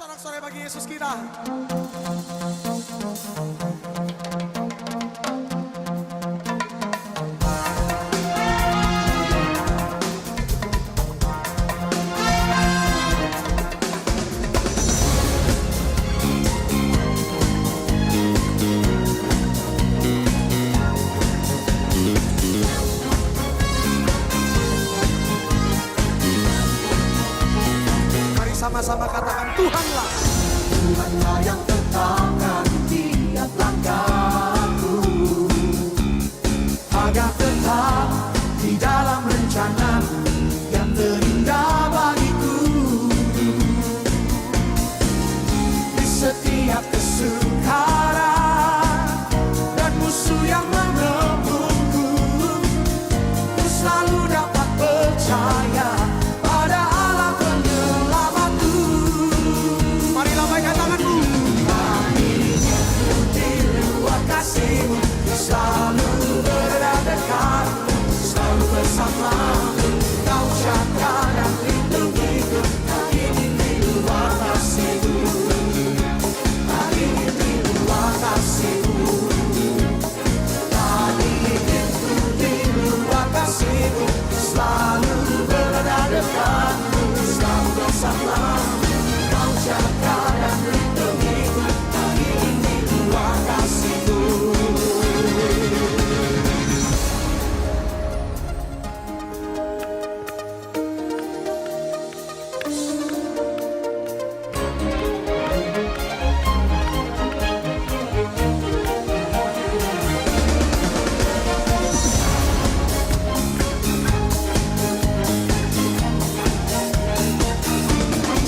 Sorak-sorai bagi Yesus kita. Mari sama-sama katakan Tuhanlah. Tuhanlah yang tetapkan tiap langkahku, agar tetap di dalam rencana yang terindah bagiku. Di setiap kesukaran dan musuh yang mengebungku, ku selalu dapat percaya pada Allah penyelamatku. Mari lambaikan tanganmu. Di luar kasih-Mu, selalu berada dekatmu, selalu bersamamu. Kau jaga dan lindungiku, tak ingin di luar kasih-Mu, tak ingin di luar kasih-Mu, tak ingin ku di luar kasih-Mu, selalu berada dekatmu, selalu bersamamu. Kau jaga dan lindungiku, tak ingin di luar kasih-Mu.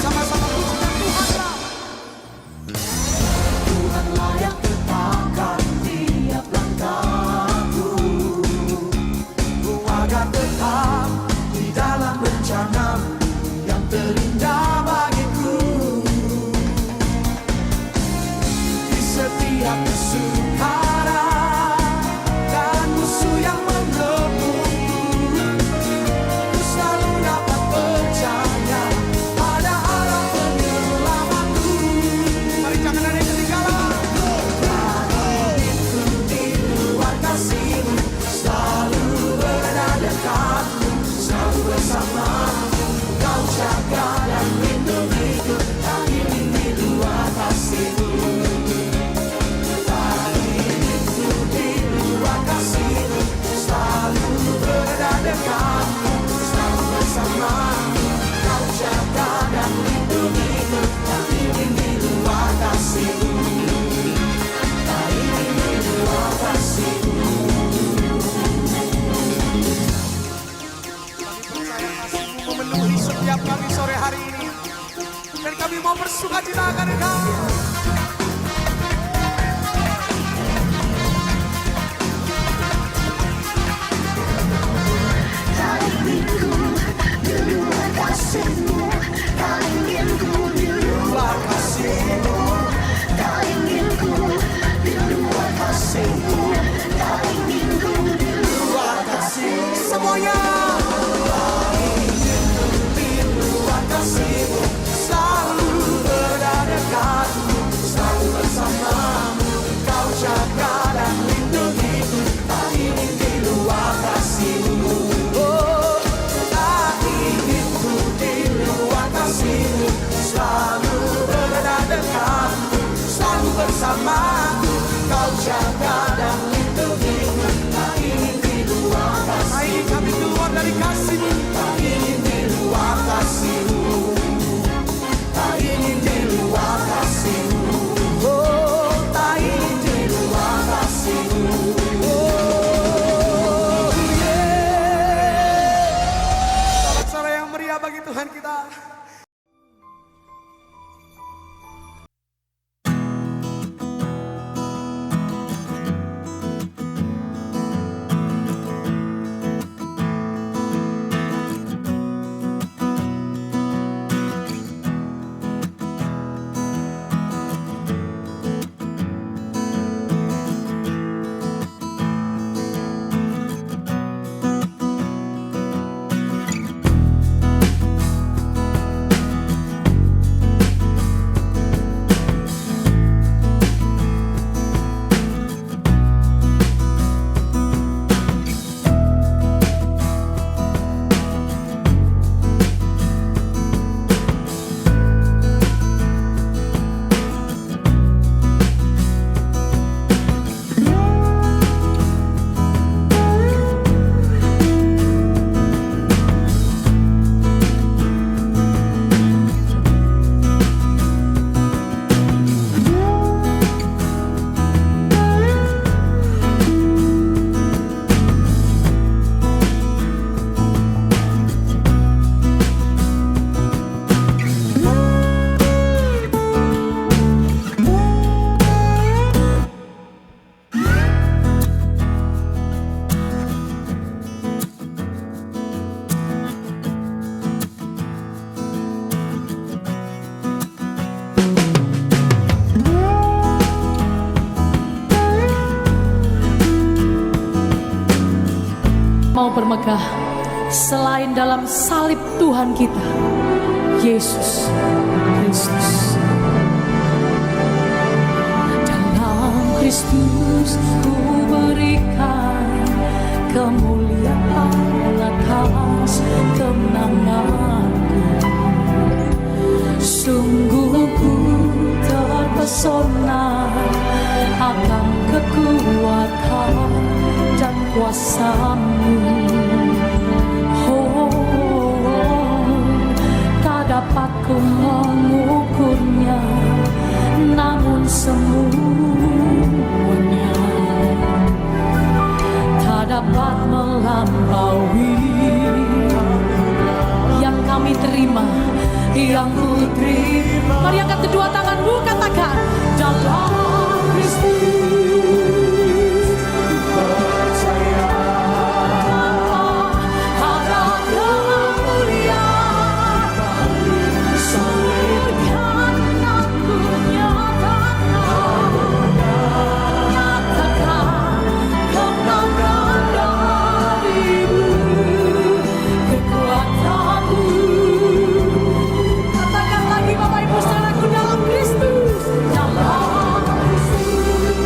Sama-sama pujikan Tuhanlah. Tuhanlah yang tetapkan tiap langkahku, agar tetap di dalam rencana-Mu yang terindah bagiku. Di setiap kesukaran dan musuh yang mengebungku, ku selalu dapat percaya pada Allah penyelamatku. Mari jangan ada yang ketinggalan. Di luar kasih-Mu, selalu berada dekatmu, selalu bersamamu. Kau jaga dan lindungiku, tak ingin di luar kasih-Mu, tak ingin ku di luar kasih-Mu, selalu berada dekatmu, selalu bersamamu. Kau jaga dan lindungiku, tak ingin di luar kasih-Mu, tak ingin di luar kasih-Mu. Kami percaya kasih-Mu memenuhi setiap kami sore hari ini. Dan kami mau bersukacita akan Engkau. Tak ingin ku di luar kasih-Mu, tak ingin ku di luar kasih-Mu, tak ingin ku di luar kasih-Mu, tak ingin ku di luar kasih-Mu. Semuanya. Di luar kasih-Mu, selalu berada dekatmu, selalu bersamamu. Kau jaga dan lindungiku, tak ingin di luar kasih-Mu. Oh, tak ingin ku di luar kasih-Mu, selalu berada dekatmu, selalu bersamaku. Kau jaga dan lindungiku, tak ingin di luar kasih-Mu. Hari ini kami keluar dari kasih-Mu. Tak ingin di luar kasih-Mu, tak ingin di luar kasih-Mu. Oh, tak ingin di luar kasih-Mu. Oh, yeah. Sorak-sorai yang meriah bagi Tuhan kita. bermegah selain dalam salib Tuhan kita, Yesus Kristus. Dalam Kristus ku berikan kemuliaan atas kemenanganku. Sungguh ku terpesona akan kekuatan dan kuasa-Mu. Tak dapat ku mengukurnya, namun semuanya tak dapat melampaui yang kami terima, yang ku terima. Mari angkat kedua tanganmu, katakan, dalam Kristus percaya. Ada kemuliaan surga aku nyatakan kemenangan dari-Mu, kekuatan-Mu. Katakan lagi Bapak Ibu saudaraku, dalam Kristus, dalam Kristus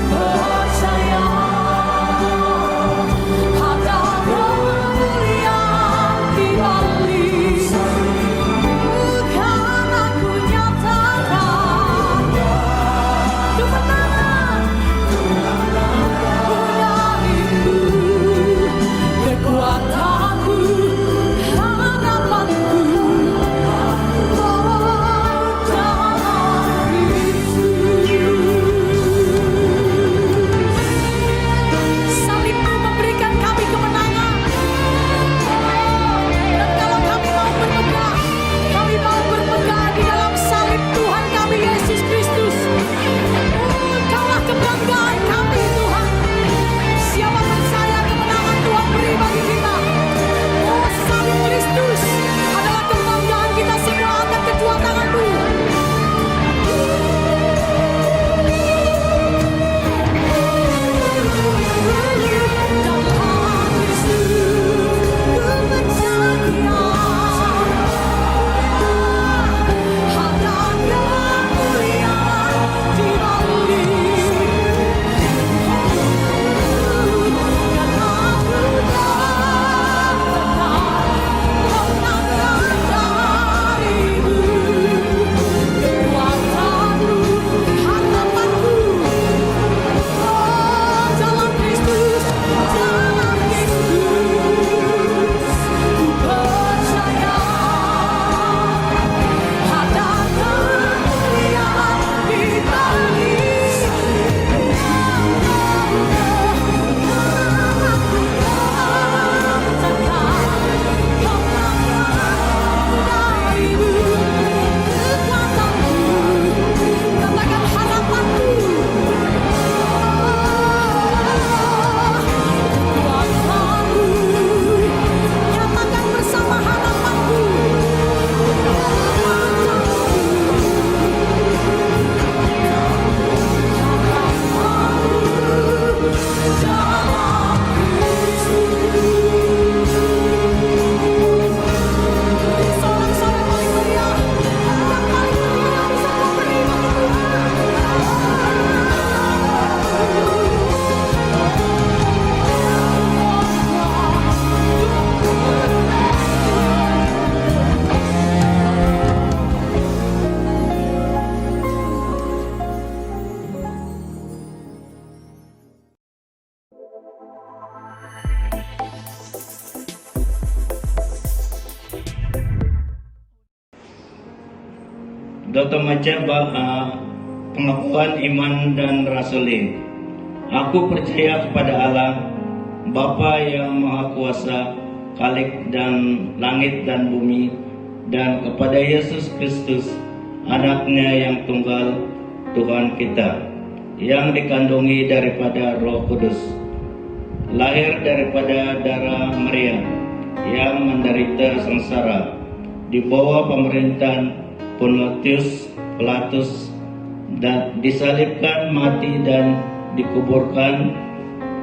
percaya. Ada kemuliaan di balik bukan aku nyatakan kemenangan dari-Mu, kekuatan-Mu, harapan-Ku. Salib-Mu memberikan kami kemenangan. Dan kalau kami mau bermegah, kami mau bermegah di dalam salib Tuhan kami Yesus Kristus. Kaulah kebanggaan kami Tuhan. Siapa percaya kemenangan Tuhan beri bagi kita? Oh, salib Kristus adalah kebanggaan kita semua. Angkat kedua tanganmu. Dalam Kristus ku percaya. Ada kemuliaan di balik dan aku katakan kemenangan dari-Mu, kekuatan-Mu, harapan-Ku. Oh, dalam Kristus ku percaya. Ada kemuliaan di balik aku katakan kemenangan dari-Mu, kekuatan-Mu. Katakan harapan-Ku. Kekuatan-Mu, nyatakan bersama harapan-Ku. Dalam Kristus. Sorak-sorai paling meriah, yang paling meriah bisa kau beri bagi Tuhan. Dr. Maca pengakuan iman dan rasuli. Aku percaya kepada Allah, Bapa yang Maha Kuasa, Khalik dan langit dan bumi, dan kepada Yesus Kristus, Anaknya yang tunggal, Tuhan kita, yang dikandungi daripada Roh Kudus, lahir daripada darah Maria, yang menderita sengsara di bawah pemerintahan Pontius Pilatus, dan disalibkan, mati dan dikuburkan,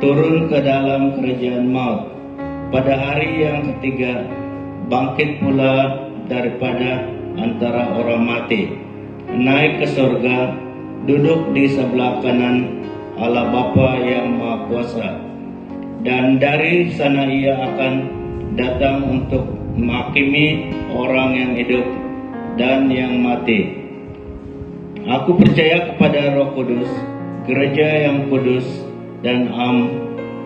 turun ke dalam kerajaan maut. Pada hari yang ketiga, bangkit pula daripada antara orang mati, naik ke surga, duduk di sebelah kanan Allah Bapa yang Maha Kuasa. Dan dari sana ia akan datang untuk menghakimi orang yang hidup dan yang mati. Aku percaya kepada Roh Kudus, gereja yang kudus dan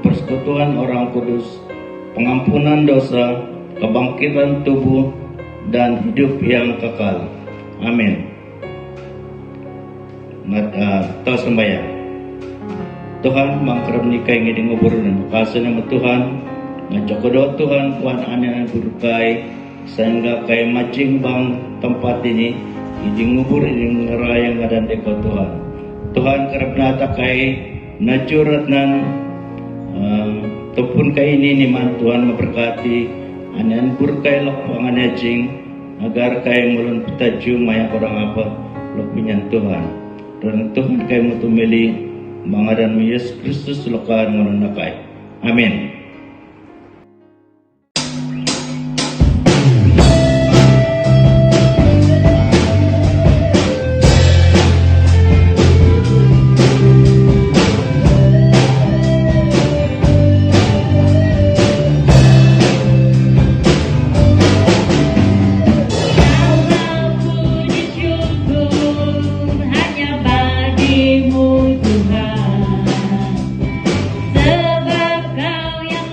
persekutuan orang kudus, pengampunan dosa, kebangkitan tubuh, dan hidup yang kekal. Amin. Tos sembahyang. Tuhan mangkarunikai ngidi ngubur dan kasih nama Tuhan ngajak doa Tuhan kuan aneh berkai sehingga kay macing bang tempat ini idi ngubur idi ngerayang ngadan deko Tuhan. Tuhan kerap nata kay nacurat nan tepun kay ini man Tuhan memberkati anan berkai lapangan ajing agar kay mulun petaju maya orang apa lopinyan Tuhan. Dan Tuhan kay mutumili mangadan Yesus Kristus lokaan mananakai. Amin. Hanya bagimu Tuhan, sebab Kau yang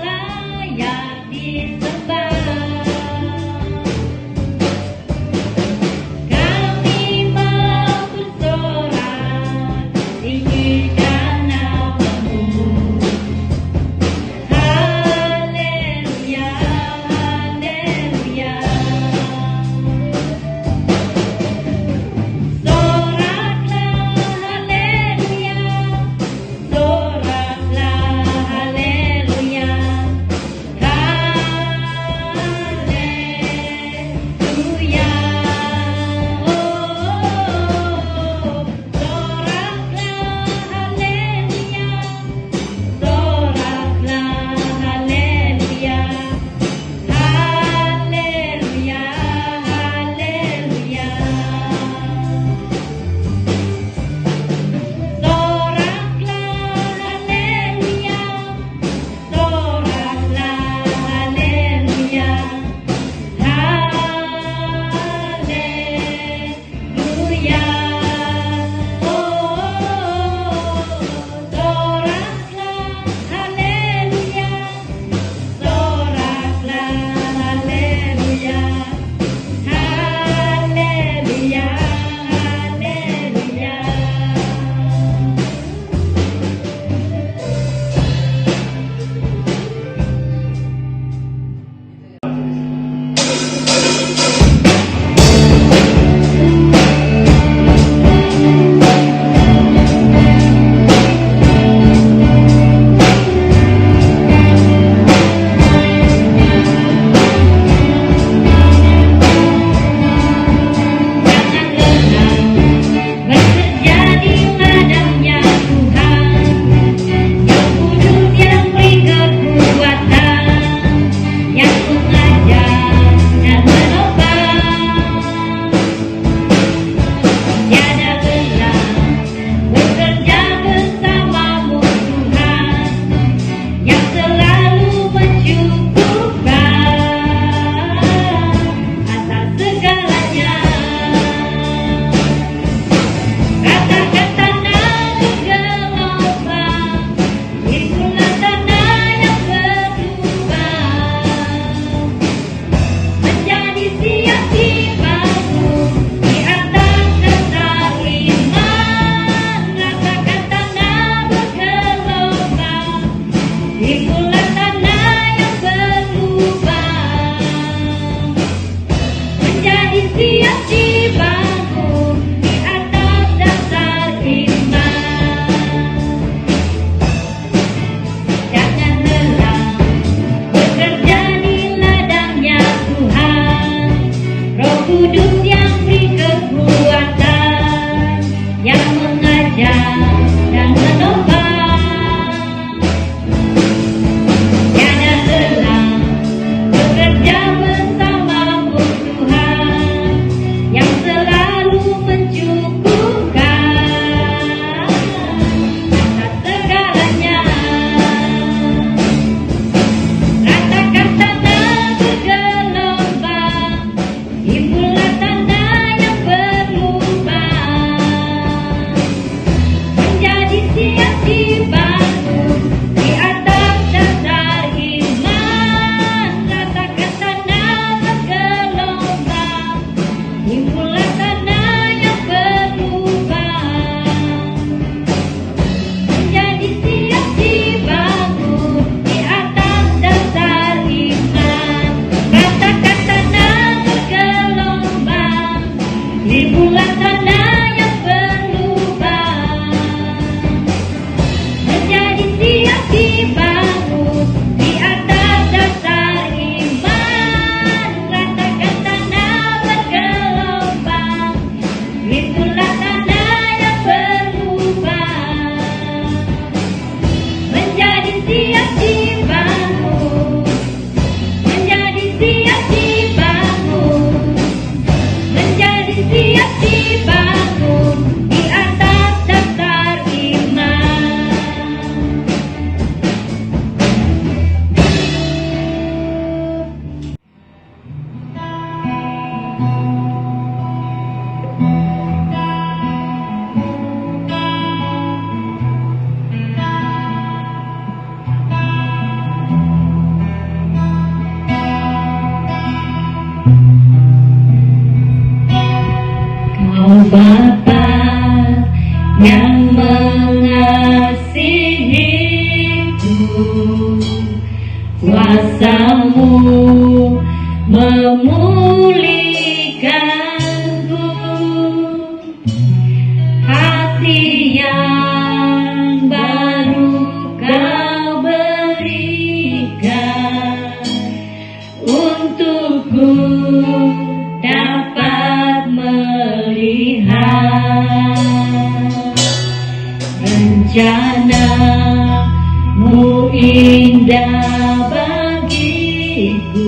rencana-Mu indah bagiku.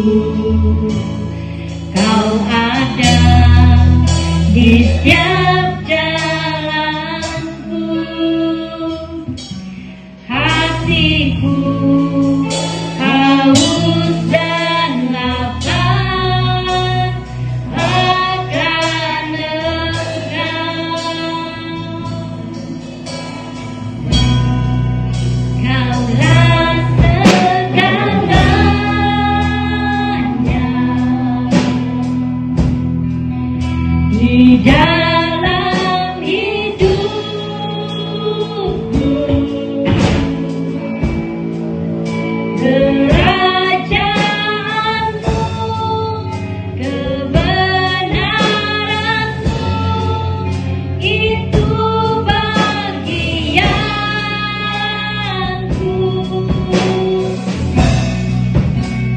Kau ada di setiap jalanku. Hatiku haus dan lapar akan Engkau. Kaulah segalanya di dalam hidupku. Kerajaan-Mu, kebenaran-Mu, itu bagianku.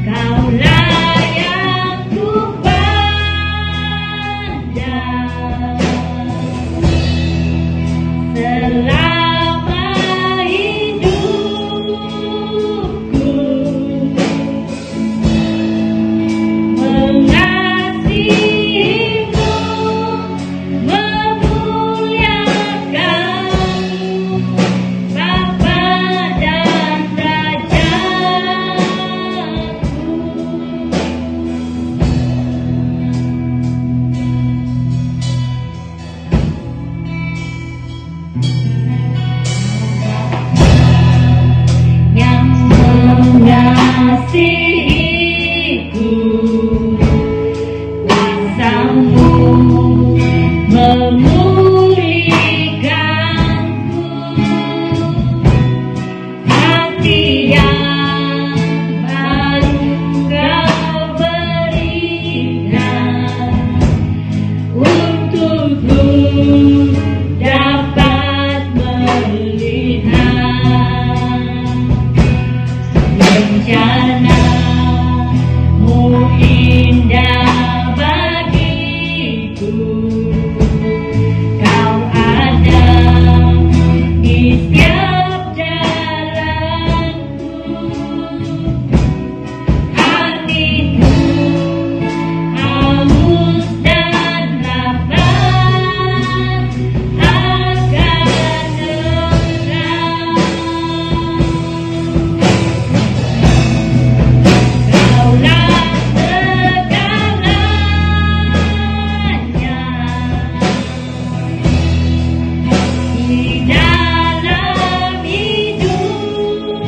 Kaulah yang ku pandang selama hidupku. Mengasihi-Mu, memuliakan-Mu, Bapa dan Rajaku. Yang mengasihiku, kuasa-Mu memulihkanku. Hati yang baru Kau berikan untukku dapat melihat rencana-Mu indah bagiku. Kau ada di setiap jalanku. Hatiku haus dan lapar akan Engkau. Kaulah segalanya di dalam hidupku.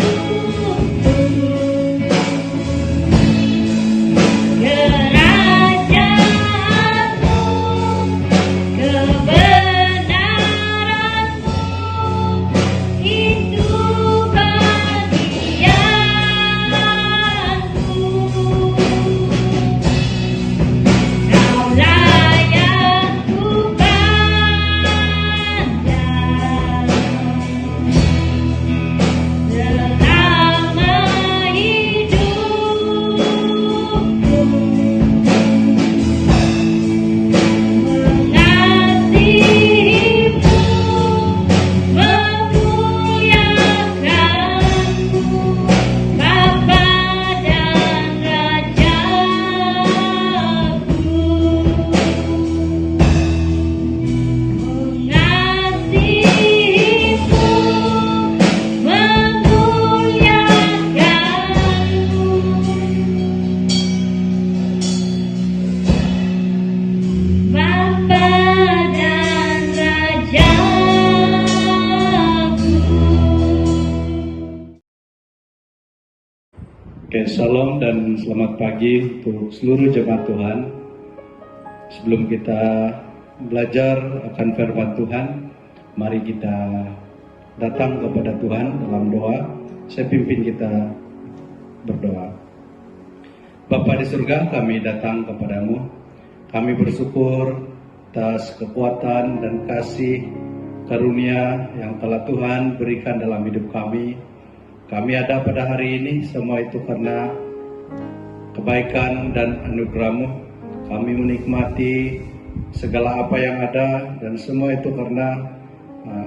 Kerajaan-Mu, kebenaran-Mu, itu bagianku. Kaulah yang ku pandang selama hidupku. Mengasihi-Mu, memuliakan-Mu, Bapa dan Rajaku. Mengasihi-Mu, memuliakan-Mu, Bapa dan Rajaku. Oke, salam dan selamat pagi untuk seluruh jemaat Tuhan. Sebelum kita belajar akan firman Tuhan, mari kita datang kepada Tuhan dalam doa. Saya pimpin kita berdoa. Bapa di surga, kami datang kepadamu. Kami bersyukur atas kekuatan dan kasih karunia yang telah Tuhan berikan dalam hidup kami. Kami ada pada hari ini, semua itu karena kebaikan dan anugerah-Mu. Kami menikmati segala apa yang ada dan semua itu karena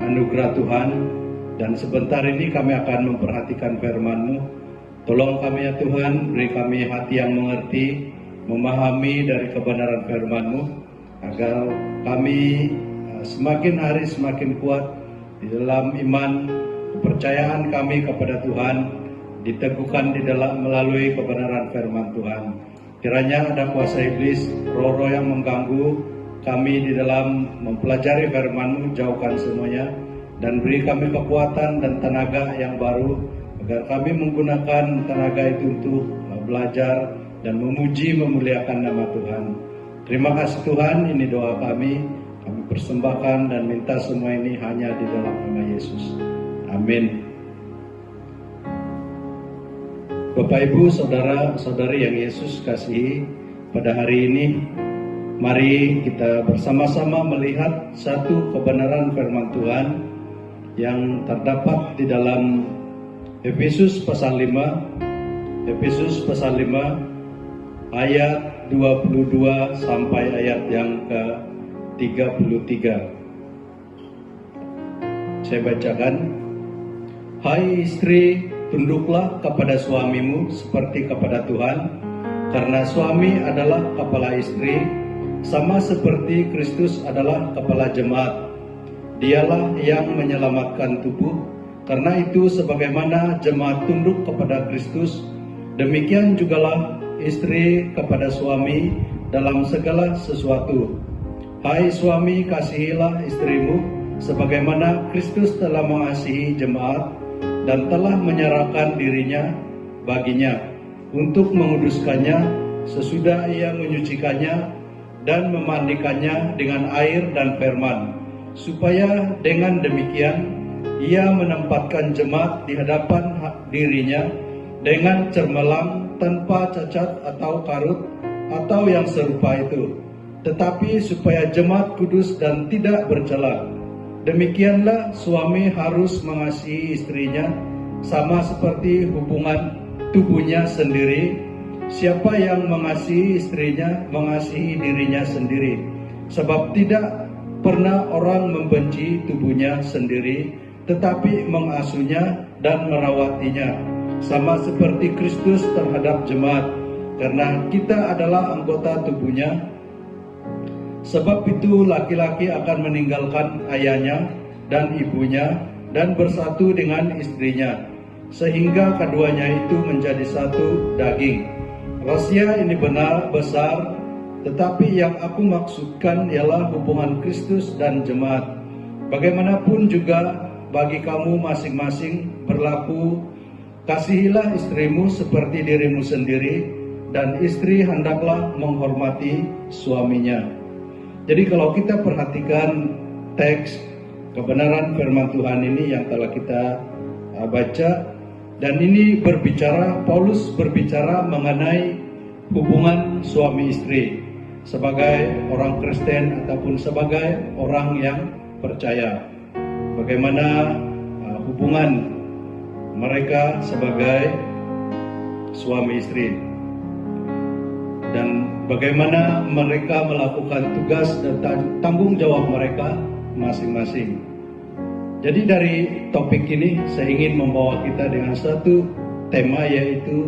anugerah Tuhan. Dan sebentar ini kami akan memperhatikan firman-Mu. Tolong kami ya Tuhan, beri kami hati yang mengerti, memahami dari kebenaran firman-Mu, agar kami semakin hari semakin kuat di dalam iman, kepercayaan kami kepada Tuhan, diteguhkan di dalam melalui kebenaran firman Tuhan. Kiranya ada kuasa iblis, roh-roh yang mengganggu kami di dalam mempelajari firman-Mu, jauhkan semuanya, dan beri kami kekuatan dan tenaga yang baru, agar kami menggunakan tenaga itu untuk belajar dan memuji memuliakan nama Tuhan. Terima kasih Tuhan, ini doa kami persembahkan dan minta semua ini hanya di dalam nama Yesus. Amin. Bapak Ibu, saudara-saudari yang Yesus kasihi, pada hari ini mari kita bersama-sama melihat satu kebenaran firman Tuhan yang terdapat di dalam Efesus pasal 5, Efesus pasal 5 ayat 22 sampai ayat yang ke-33. Saya bacakan. Hai istri, tunduklah kepada suamimu seperti kepada Tuhan, karena suami adalah kepala istri, sama seperti Kristus adalah kepala jemaat. Dialah yang menyelamatkan tubuh. Karena itu sebagaimana jemaat tunduk kepada Kristus, demikian jugalah istri kepada suami dalam segala sesuatu. Hai suami, kasihilah istrimu sebagaimana Kristus telah mengasihi jemaat dan telah menyerahkan dirinya baginya untuk menguduskannya sesudah ia menyucikannya dan memandikannya dengan air dan firman, supaya dengan demikian ia menempatkan jemaat di hadapan dirinya dengan cermelang, tanpa cacat atau karut atau yang serupa itu, tetapi supaya jemaat kudus dan tidak bercela. Demikianlah suami harus mengasihi istrinya sama seperti hubungan tubuhnya sendiri. Siapa yang mengasihi istrinya mengasihi dirinya sendiri, sebab tidak pernah orang membenci tubuhnya sendiri, tetapi mengasuhnya dan merawatinya, sama seperti Kristus terhadap jemaat, karena kita adalah anggota tubuhnya. Sebab itu laki-laki akan meninggalkan ayahnya dan ibunya dan bersatu dengan istrinya, sehingga keduanya itu menjadi satu daging. Rahasia ini benar besar, tetapi yang aku maksudkan ialah hubungan Kristus dan jemaat. Bagaimanapun juga bagi kamu masing-masing berlaku, kasihilah istrimu seperti dirimu sendiri, dan istri hendaklah menghormati suaminya. Jadi kalau kita perhatikan teks kebenaran firman Tuhan ini yang telah kita baca, dan ini Paulus berbicara mengenai hubungan suami istri sebagai orang Kristen ataupun sebagai orang yang percaya. Bagaimana hubungan mereka sebagai suami istri, dan bagaimana mereka melakukan tugas dan tanggung jawab mereka masing-masing. Jadi dari topik ini saya ingin membawa kita dengan satu tema, yaitu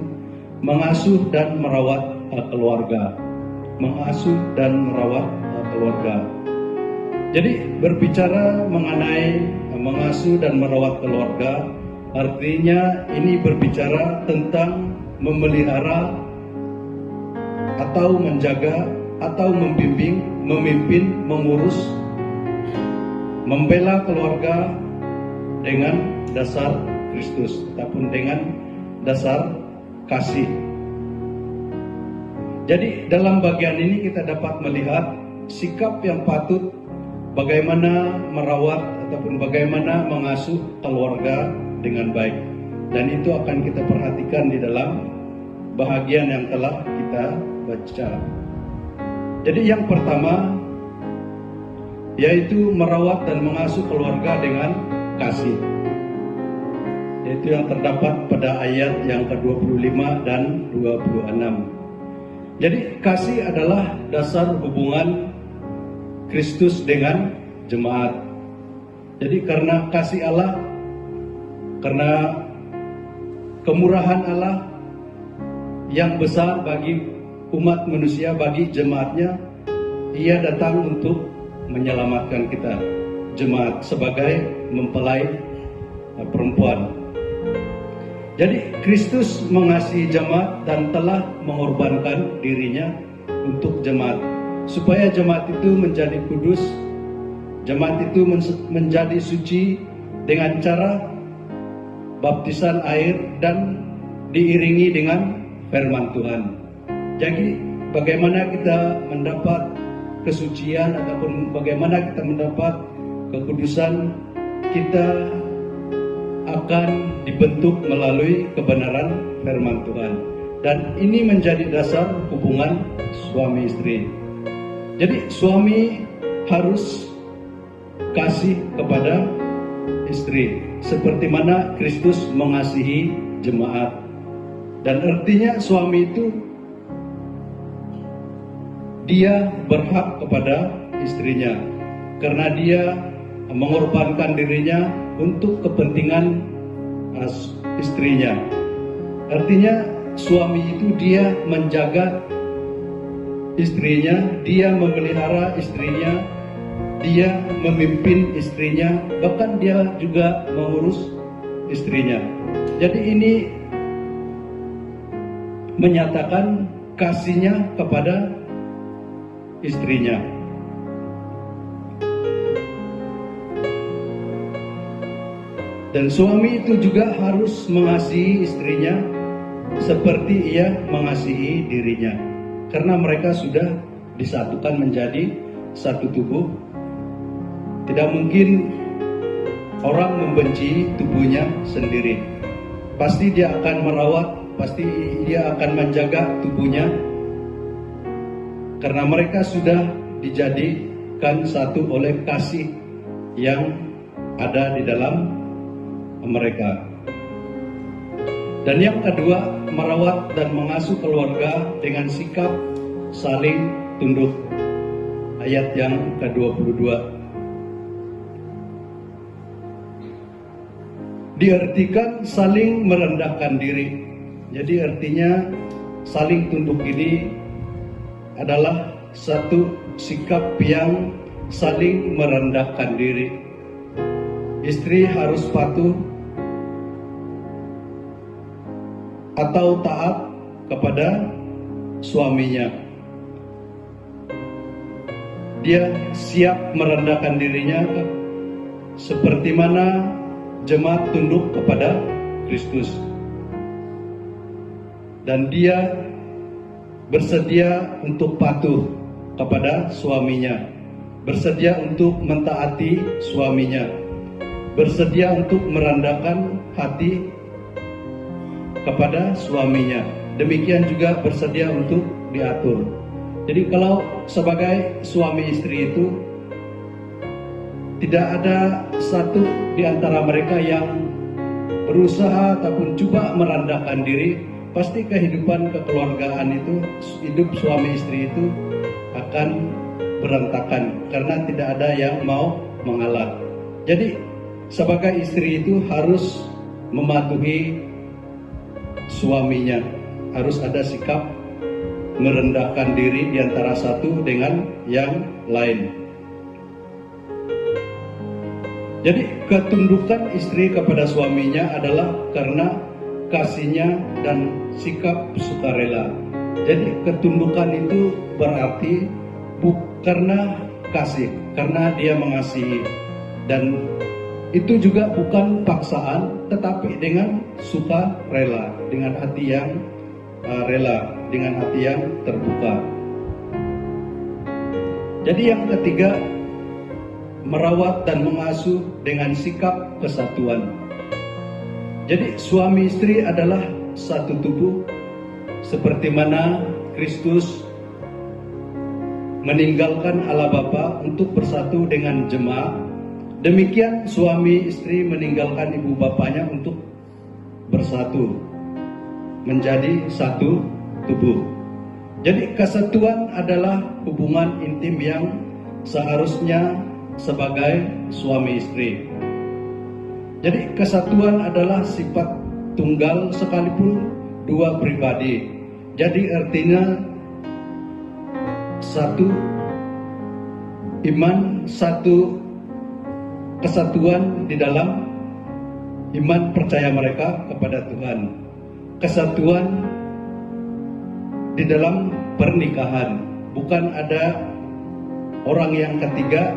mengasuh dan merawat keluarga. Mengasuh dan merawat keluarga. Jadi berbicara mengenai mengasuh dan merawat keluarga, artinya ini berbicara tentang memelihara atau menjaga atau membimbing, memimpin, mengurus, membela keluarga dengan dasar Kristus ataupun dengan dasar kasih. Jadi dalam bagian ini kita dapat melihat sikap yang patut bagaimana merawat ataupun bagaimana mengasuh keluarga dengan baik. Dan itu akan kita perhatikan di dalam bahagian yang telah kita baca. Jadi yang pertama yaitu merawat dan mengasuh keluarga dengan kasih. Yaitu yang terdapat pada ayat yang ke-25 dan 26. Jadi kasih adalah dasar hubungan Kristus dengan jemaat. Jadi karena kasih Allah Karena kemurahan Allah yang besar bagi umat manusia, bagi jemaatnya, Ia datang untuk menyelamatkan kita, jemaat, sebagai mempelai perempuan. Jadi Kristus mengasihi jemaat dan telah mengorbankan dirinya untuk jemaat, supaya jemaat itu menjadi kudus, jemaat itu menjadi suci dengan cara baptisan air dan diiringi dengan firman Tuhan. Jadi bagaimana kita mendapat kesucian ataupun bagaimana kita mendapat kekudusan, kita akan dibentuk melalui kebenaran firman Tuhan. Dan ini menjadi dasar hubungan suami istri. Jadi suami harus kasih kepada istri seperti mana Kristus mengasihi jemaat. Dan artinya suami itu dia berhak kepada istrinya karena dia mengorbankan dirinya untuk kepentingan istrinya. Artinya suami itu dia menjaga istrinya, dia memelihara istrinya, dia memimpin istrinya, bahkan dia juga mengurus istrinya. Jadi ini menyatakan kasihnya kepada istrinya. Dan suami itu juga harus mengasihi istrinya seperti ia mengasihi dirinya, karena mereka sudah disatukan menjadi satu tubuh. Tidak mungkin orang membenci tubuhnya sendiri. Pasti dia akan merawat, pasti dia akan menjaga tubuhnya, karena mereka sudah dijadikan satu oleh kasih yang ada di dalam mereka. Dan yang kedua, merawat dan mengasuh keluarga dengan sikap saling tunduk. Ayat yang ke-22. Diartikan saling merendahkan diri. Jadi artinya saling tunduk ini adalah satu sikap yang saling merendahkan diri. Istri harus patuh atau taat kepada suaminya. Dia siap merendahkan dirinya seperti mana jemaat tunduk kepada Kristus. Dan dia bersedia untuk patuh kepada suaminya, bersedia untuk mentaati suaminya, bersedia untuk merendahkan hati kepada suaminya. Demikian juga bersedia untuk diatur. Jadi kalau sebagai suami istri itu tidak ada satu di antara mereka yang berusaha ataupun coba merendahkan diri, pasti kehidupan kekeluargaan itu, hidup suami istri itu akan berantakan karena tidak ada yang mau mengalah. Jadi sebagai istri itu harus mematuhi suaminya, harus ada sikap merendahkan diri di antara satu dengan yang lain. Jadi ketundukan istri kepada suaminya adalah karena kasihnya dan sikap sukarela. Jadi ketundukan itu berarti karena kasih, karena dia mengasihi, dan itu juga bukan paksaan, tetapi dengan sukarela, dengan hati yang rela, dengan hati yang terbuka. Jadi yang ketiga, merawat dan mengasuh dengan sikap kesatuan. Jadi suami istri adalah satu tubuh, seperti mana Kristus meninggalkan Allah Bapa untuk bersatu dengan jemaat. Demikian suami istri meninggalkan ibu bapanya untuk bersatu menjadi satu tubuh. Jadi kesatuan adalah hubungan intim yang seharusnya sebagai suami istri. Jadi kesatuan adalah sifat tunggal sekalipun dua pribadi. Jadi artinya satu iman, satu kesatuan di dalam iman percaya mereka kepada Tuhan. Kesatuan di dalam pernikahan, bukan ada orang yang ketiga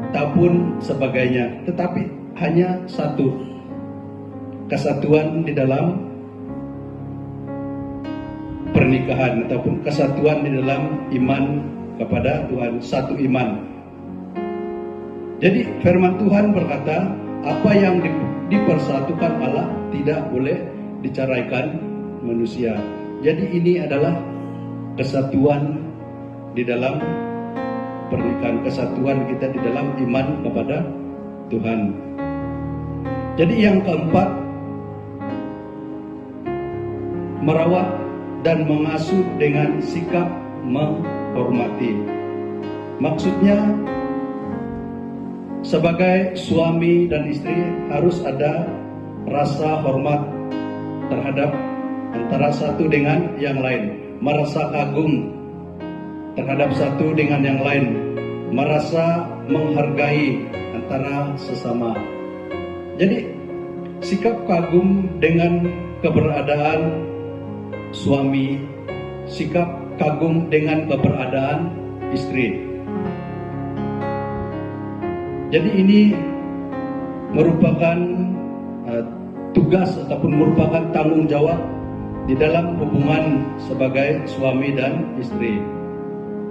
ataupun sebagainya, tetapi hanya satu. Kesatuan di dalam pernikahan ataupun kesatuan di dalam iman kepada Tuhan, satu iman. Jadi firman Tuhan berkata, apa yang dipersatukan Allah tidak boleh diceraikan manusia. Jadi ini adalah kesatuan di dalam pernikahan, kesatuan kita di dalam iman kepada Tuhan. Jadi yang keempat, merawat dan mengasuh dengan sikap menghormati. Maksudnya sebagai suami dan istri harus ada rasa hormat terhadap antara satu dengan yang lain, merasa kagum terhadap satu dengan yang lain, merasa menghargai antara sesama. Jadi sikap kagum dengan keberadaan suami, sikap kagum dengan keberadaan istri. Jadi ini merupakan tugas ataupun merupakan tanggung jawab di dalam hubungan sebagai suami dan istri.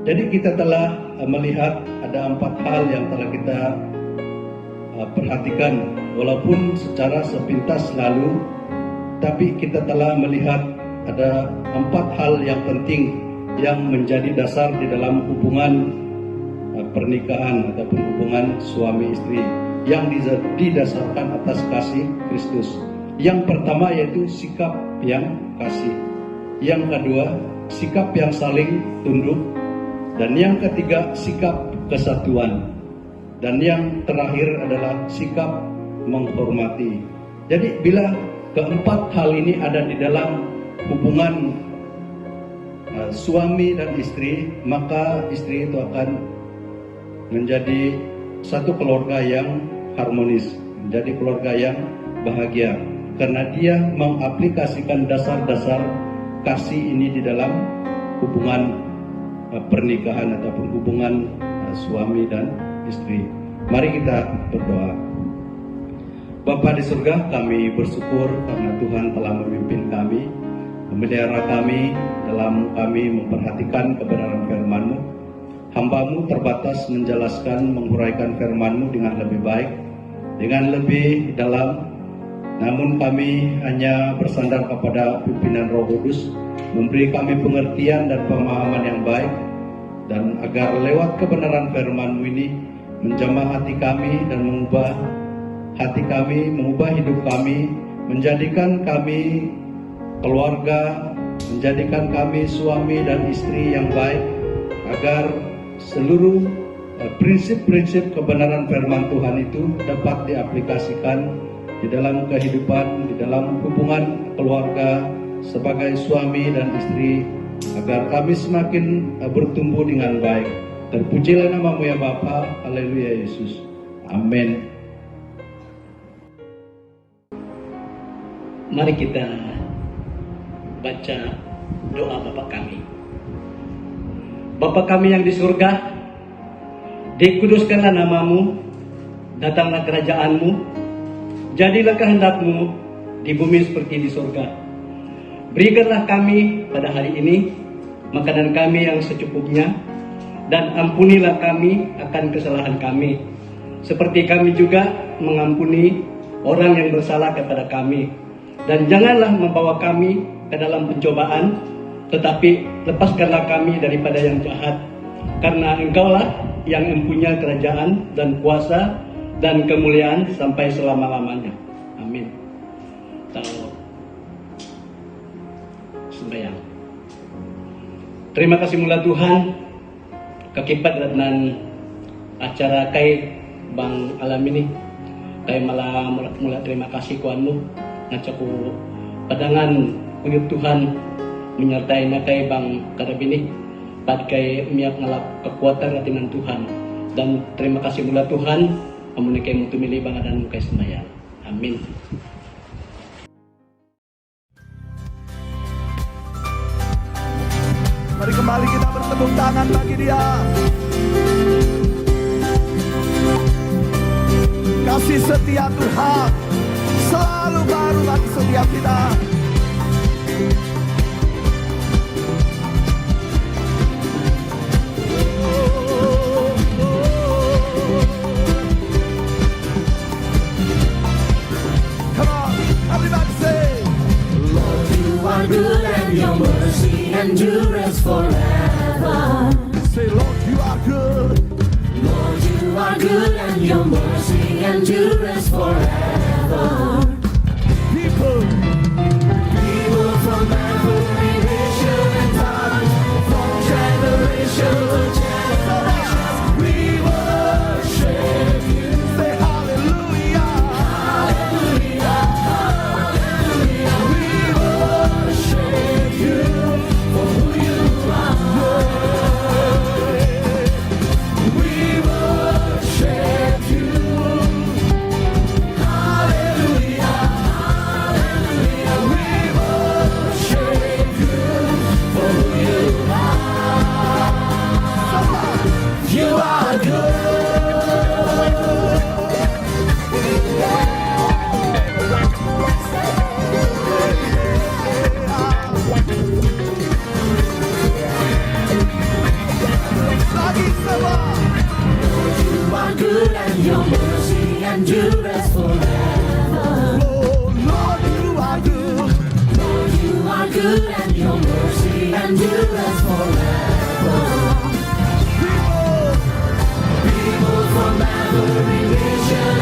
Jadi kita telah melihat ada 4 hal yang telah kita perhatikan, walaupun secara sepintas lalu, tapi kita telah melihat ada 4 hal yang penting yang menjadi dasar di dalam hubungan pernikahan ataupun hubungan suami istri yang didasarkan atas kasih Kristus. Yang pertama yaitu sikap yang kasih. Yang kedua, sikap yang saling tunduk. Dan yang ketiga, sikap kesatuan. Dan yang terakhir adalah sikap menghormati. Jadi bila keempat hal ini ada di dalam hubungan suami dan istri, maka istri itu akan menjadi satu keluarga yang harmonis, menjadi keluarga yang bahagia, karena dia mengaplikasikan dasar-dasar kasih ini di dalam hubungan pernikahan ataupun hubungan suami dan istri. Mari kita berdoa. Bapa di surga, kami bersyukur karena Tuhan telah memimpin kami, memelihara kami dalam kami memperhatikan kebenaran firman-Mu. Hamba-Mu terbatas menjelaskan, menguraikan firman-Mu dengan lebih baik, dengan lebih dalam. Namun kami hanya bersandar kepada pimpinan Roh Kudus, memberi kami pengertian dan pemahaman yang baik, dan agar lewat kebenaran firman-Mu ini menjamah hati kami dan mengubah hati kami, mengubah hidup kami, menjadikan kami keluarga, menjadikan kami suami dan istri yang baik, agar seluruh prinsip-prinsip kebenaran firman Tuhan itu dapat diaplikasikan di dalam kehidupan, di dalam hubungan keluarga sebagai suami dan istri, agar kami semakin bertumbuh dengan baik. Terpujilah nama-Mu ya Bapa. Haleluya Yesus. Amin. Mari kita baca doa Bapa kami. Bapa kami yang di surga, dikuduskanlah nama-Mu, datanglah kerajaan-Mu, jadilah kehendak-Mu di bumi seperti di surga. Berikanlah kami pada hari ini makanan kami yang secukupnya, dan ampunilah kami akan kesalahan kami, seperti kami juga mengampuni orang yang bersalah kepada kami. Dan janganlah membawa kami ke dalam pencobaan, tetapi lepaskanlah kami daripada yang jahat, karena Engkaulah yang mempunyai kerajaan dan kuasa dan kemuliaan sampai selama-lamanya. Amin. Sembahyang. Terima kasih mula Tuhan, kakipat dan acara kait Bang Alam ini. kay mula terima kasih kuanmu ngaca ko padangan uyup Tuhan menyertai na kay bang karabini pad kay umiyak ngalap kekuatan ratinan Tuhan, dan terima kasih mula Tuhan amun kay mo tumili bangadan mo kay semayan. Amin. Mari kembali kita bertepuk tangan bagi dia. Kasih setia Tuhan selalu baru bagi setiap kita. Come on, everybody say, Lord, you are good and your mercy endures forever. say, Lord, you are good. Lord, you are good and your mercy endures forever. People, People from every nation and tongue, from generation to generation, we worship you. say hallelujah. Hallelujah, hallelujah. We worship you for who you are. We worship you. Hallelujah, hallelujah. We worship you for who you are. You are good. Lagi sama. You are good and your mercy endures forever. Lord, Lord, you are good. Lord, you are good and your mercy endures forever. People, People from every nation